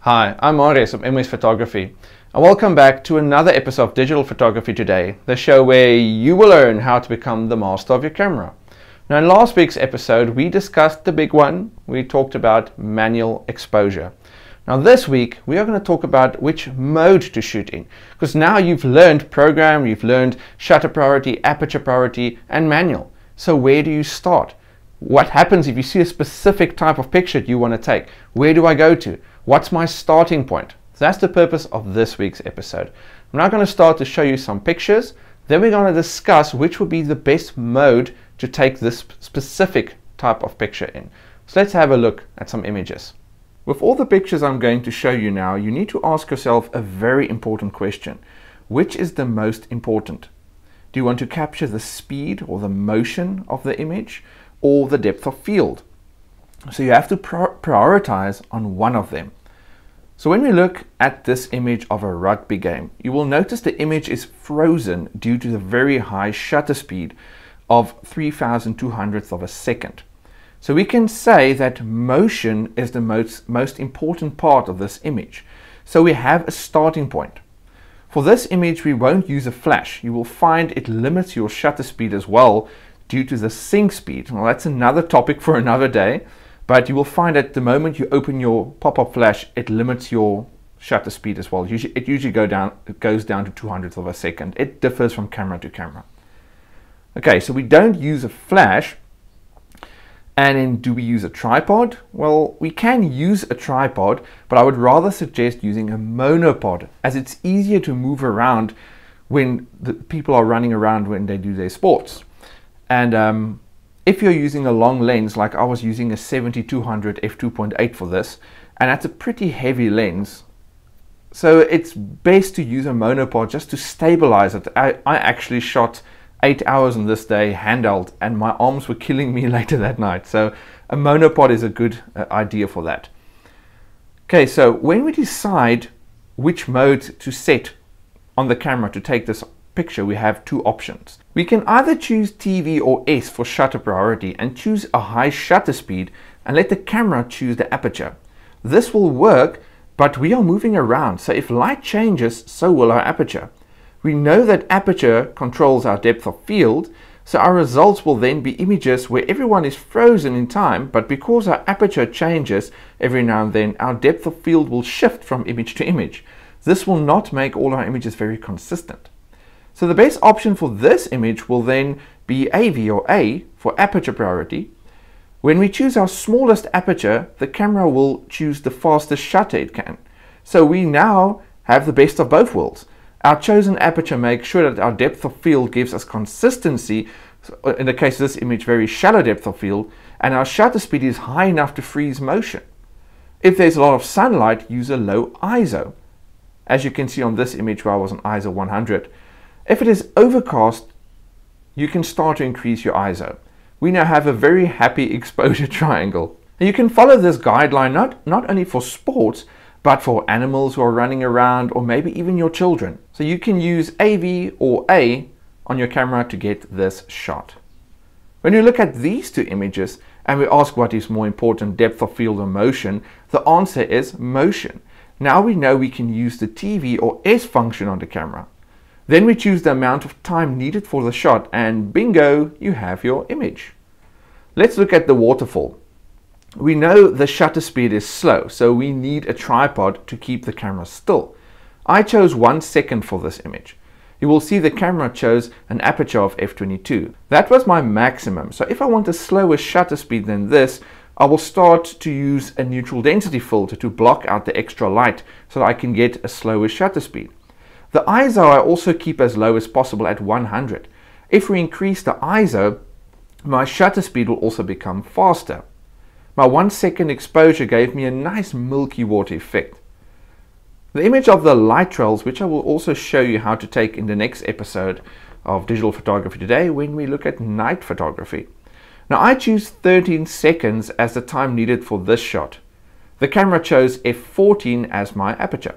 Hi, I'm Marius of MS Photography, and welcome back to another episode of Digital Photography Today, the show where you will learn how to become the master of your camera. Now, in last week's episode, we discussed the big one. We talked about manual exposure. Now, this week, we are going to talk about which mode to shoot in, because now you've learned program, you've learned shutter priority, aperture priority, and manual. So where do you start? What happens if you see a specific type of picture you want to take? Where do I go to? What's my starting point? So that's the purpose of this week's episode. I'm now going to start to show you some pictures. Then we're going to discuss which would be the best mode to take this specific type of picture in. So let's have a look at some images. With all the pictures I'm going to show you now, you need to ask yourself a very important question. Which is the most important? Do you want to capture the speed or the motion of the image or the depth of field? So you have to prioritize on one of them. So when we look at this image of a rugby game, you will notice the image is frozen due to the very high shutter speed of 3,200ths of a second. So we can say that motion is the most important part of this image. So we have a starting point. For this image, we won't use a flash. You will find it limits your shutter speed as well due to the sync speed. Well, that's another topic for another day. But you will find that the moment you open your pop-up flash, it limits your shutter speed as well. It usually goes down to 200ths of a second. It differs from camera to camera. Okay, so we don't use a flash. And then do we use a tripod? Well, we can use a tripod, but I would rather suggest using a monopod, as it's easier to move around when the people are running around when they do their sports. And if you're using a long lens, like I was using a 70-200 f2.8 for this, and that's a pretty heavy lens, so it's best to use a monopod just to stabilize it. I actually shot 8 hours on this day handheld, and my arms were killing me later that night. So a monopod is a good idea for that. Okay, so when we decide which mode to set on the camera to take this picture, we have two options. We can either choose TV or S for shutter priority and choose a high shutter speed and let the camera choose the aperture. This will work, but we are moving around, so if light changes, so will our aperture. We know that aperture controls our depth of field, so our results will then be images where everyone is frozen in time, but because our aperture changes every now and then, our depth of field will shift from image to image. This will not make all our images very consistent. So the best option for this image will then be AV or A for aperture priority. When we choose our smallest aperture, the camera will choose the fastest shutter it can. So we now have the best of both worlds. Our chosen aperture makes sure that our depth of field gives us consistency, in the case of this image, very shallow depth of field, and our shutter speed is high enough to freeze motion. If there's a lot of sunlight, use a low ISO. As you can see on this image where I was on ISO 100. If it is overcast, you can start to increase your ISO. We now have a very happy exposure triangle. And you can follow this guideline not only for sports, but for animals who are running around, or maybe even your children. So you can use AV or A on your camera to get this shot. When you look at these two images and we ask what is more important, depth of field or motion, the answer is motion. Now we know we can use the TV or S function on the camera. Then we choose the amount of time needed for the shot, and bingo, you have your image. Let's look at the waterfall. We know the shutter speed is slow, so we need a tripod to keep the camera still. I chose 1 second for this image. You will see the camera chose an aperture of f22. That was my maximum, so if I want a slower shutter speed than this, I will start to use a neutral density filter to block out the extra light so that I can get a slower shutter speed. The ISO I also keep as low as possible at 100. If we increase the ISO, my shutter speed will also become faster. My 1 second exposure gave me a nice milky water effect. The image of the light trails, which I will also show you how to take in the next episode of Digital Photography Today when we look at night photography. Now I choose 13 seconds as the time needed for this shot. The camera chose f14 as my aperture.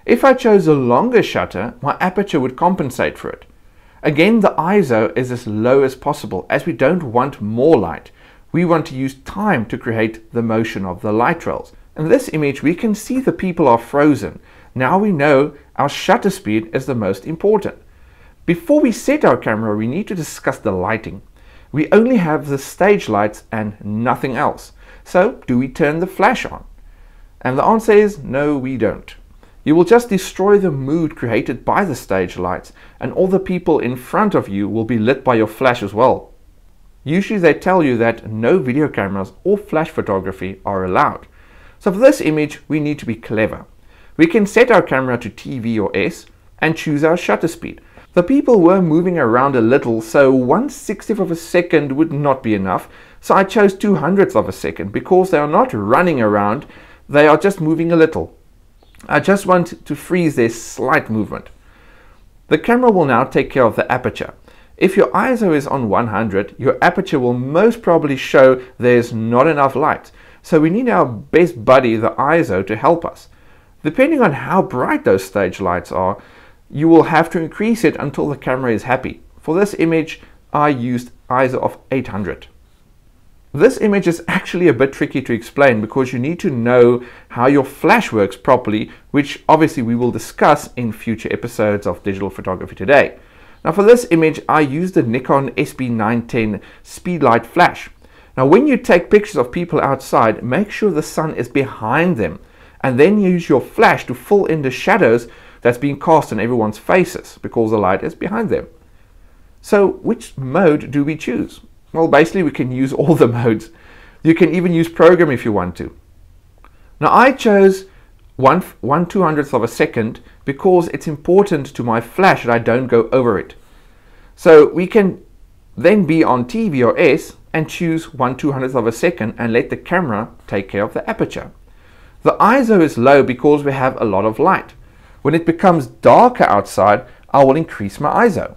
If I chose a longer shutter, my aperture would compensate for it. Again, the ISO is as low as possible, as we don't want more light. We want to use time to create the motion of the light trails. In this image we can see the people are frozen. Now we know our shutter speed is the most important. Before we set our camera, we need to discuss the lighting. We only have the stage lights and nothing else. So do we turn the flash on? And the answer is no, we don't. You will just destroy the mood created by the stage lights, and all the people in front of you will be lit by your flash as well. Usually they tell you that no video cameras or flash photography are allowed. So for this image we need to be clever. We can set our camera to TV or S and choose our shutter speed. The people were moving around a little, so 1/60th of a second would not be enough, so I chose 200ths of a second because they are not running around, they are just moving a little. I just want to freeze their slight movement. The camera will now take care of the aperture. If your ISO is on 100, your aperture will most probably show there's not enough light, so we need our best buddy, the ISO, to help us. Depending on how bright those stage lights are, you will have to increase it until the camera is happy. For this image, I used ISO of 800. This image is actually a bit tricky to explain because you need to know how your flash works properly, which obviously we will discuss in future episodes of Digital Photography Today. Now for this image, I used the Nikon SB910 Speedlight flash. Now when you take pictures of people outside, make sure the sun is behind them, and then use your flash to fill in the shadows that's being cast on everyone's faces because the light is behind them. So which mode do we choose? Well, basically we can use all the modes. You can even use program if you want to. Now I chose 1/200th of a second because it's important to my flash that I don't go over it. So we can then be on TV or S and choose 1/200th of a second and let the camera take care of the aperture. The ISO is low because we have a lot of light. When it becomes darker outside, I will increase my ISO.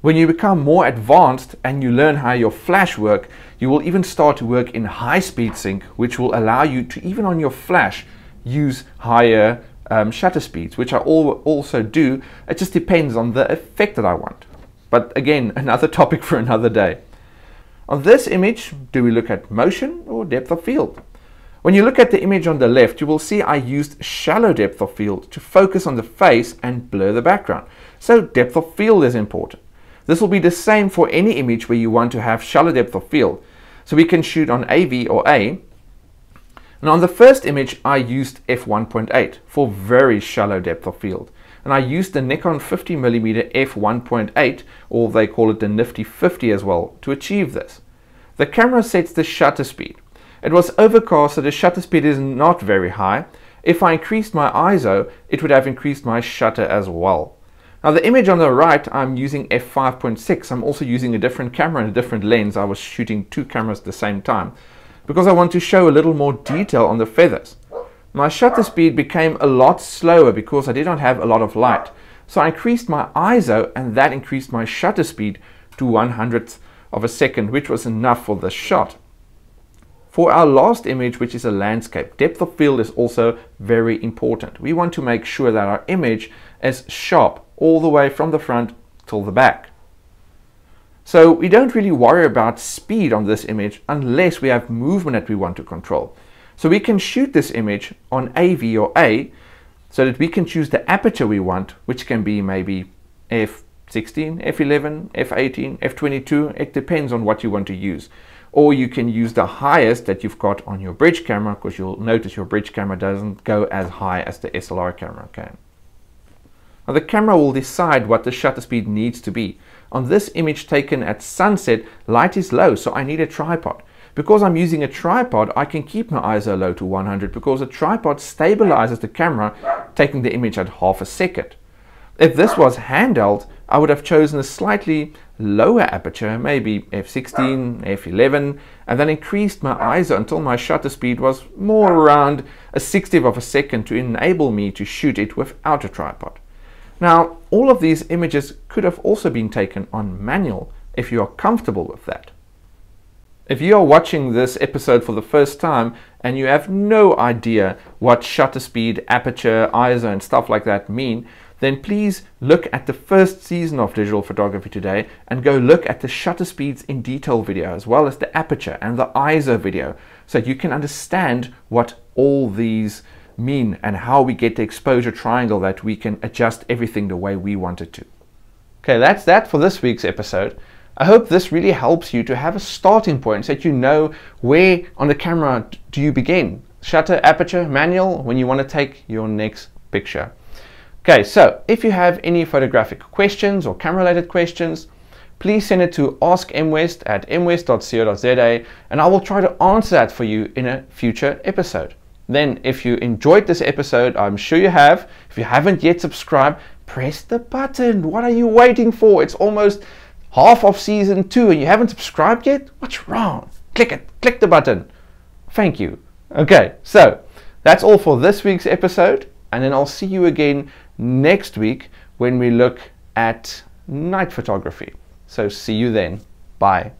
When you become more advanced and you learn how your flash works, you will even start to work in high speed sync, which will allow you to, even on your flash, use higher shutter speeds, which I also do. It just depends on the effect that I want. But again, another topic for another day. On this image, do we look at motion or depth of field? When you look at the image on the left, you will see I used shallow depth of field to focus on the face and blur the background. So depth of field is important. This will be the same for any image where you want to have shallow depth of field. So we can shoot on AV or A. And on the first image, I used f1.8 for very shallow depth of field. And I used the Nikon 50mm f1.8, or they call it the nifty 50 as well, to achieve this. The camera sets the shutter speed. It was overcast, so the shutter speed is not very high. If I increased my ISO, it would have increased my shutter as well. Now the image on the right, I'm using f5.6. I'm also using a different camera and a different lens. I was shooting two cameras at the same time because I want to show a little more detail on the feathers. My shutter speed became a lot slower because I did not have a lot of light. So I increased my ISO and that increased my shutter speed to 1/100th of a second, which was enough for this shot. For our last image, which is a landscape, depth of field is also very important. We want to make sure that our image is sharp all the way from the front till the back. So we don't really worry about speed on this image unless we have movement that we want to control. So we can shoot this image on AV or A so that we can choose the aperture we want, which can be maybe f16, f11, f18, f22. It depends on what you want to use. Or you can use the highest that you've got on your bridge camera, because you'll notice your bridge camera doesn't go as high as the SLR camera can. Now the camera will decide what the shutter speed needs to be. On this image taken at sunset, light is low, so I need a tripod. Because I'm using a tripod, I can keep my ISO low to 100 because a tripod stabilizes the camera, taking the image at half a second. If this was handheld, I would have chosen a slightly lower aperture, maybe f16, f11, and then increased my ISO until my shutter speed was more around a 60th of a second to enable me to shoot it without a tripod. Now, all of these images could have also been taken on manual if you are comfortable with that. If you are watching this episode for the first time and you have no idea what shutter speed, aperture, ISO and stuff like that mean, then please look at the first season of Digital Photography Today and go look at the shutter speeds in detail video as well as the aperture and the ISO video so that you can understand what all these mean and how we get the exposure triangle that we can adjust everything the way we want it to. Okay, that's that for this week's episode. I hope this really helps you to have a starting point so that you know where on the camera do you begin. Shutter, aperture, manual, when you want to take your next picture. Okay, so if you have any photographic questions or camera related questions, please send it to askmwest@mwest.co.za and I will try to answer that for you in a future episode. Then if you enjoyed this episode, I'm sure you have. If you haven't yet subscribed, press the button. What are you waiting for? It's almost half of season 2 and you haven't subscribed yet? What's wrong? Click it. Click the button. Thank you. Okay, so that's all for this week's episode. And then I'll see you again next week when we look at night photography. So see you then. Bye.